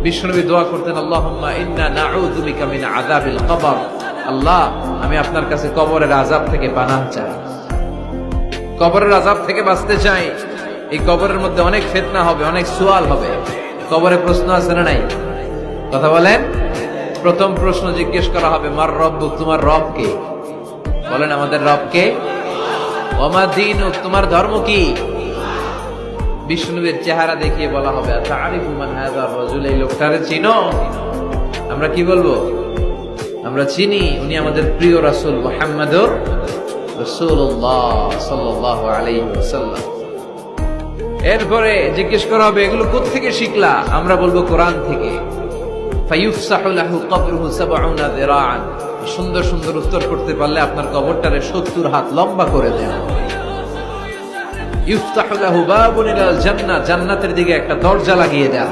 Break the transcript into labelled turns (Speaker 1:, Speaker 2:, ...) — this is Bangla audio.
Speaker 1: বিশ্বনবী দোয়া করতেন, আল্লাহুম্মা ইন্না নাউযু বিকা মিন আযাবিল কবর। আল্লাহ, আমি আপনার কাছে কবরের আযাব থেকে পানাহ চাই, কবরের আযাব থেকে বাঁচতে চাই। এই কবরের মধ্যে অনেক ফিতনা হবে, অনেক সুয়াল হবে। কবরে প্রশ্ন আছে না নাই? কথা বলেন। প্রথম প্রশ্ন জিজ্ঞেস করা হবে, মার রব্বুক, তোমার রব কে? বলেন, আমাদের রব কে? ওমা দীনুক, তোমার ধর্ম কি? বিষ্ণুবীর চেহারা দেখিয়ে বলা হবে, আতারিফু মান হাযা রাজুল, এই লোকটারে চিনো? আমরা কি বলবো? আমরা চিনি, উনি আমাদের প্রিয় রাসূল মুহাম্মদুর রাসূলুল্লাহ সাল্লাল্লাহু আলাইহি ওয়াসাল্লাম। এরপরে জিজ্ঞেস করা হবে, এগুলো কোত্থেকে শিখলা? আমরা বলবো কোরআন থেকে। ফায়ুফসাহু লাহু কবরুহু ৭০ যিরাআন। সুন্দর সুন্দর উত্তর করতে পারলে আপনার কবরটারে ৭০ হাত লম্বা করে দেওয়া হবে। ইফতাহু লাহু বাবুন ইলাল জান্নাহ, জান্নাতের দিকে একটা দরজা লাগিয়ে দেওয়া।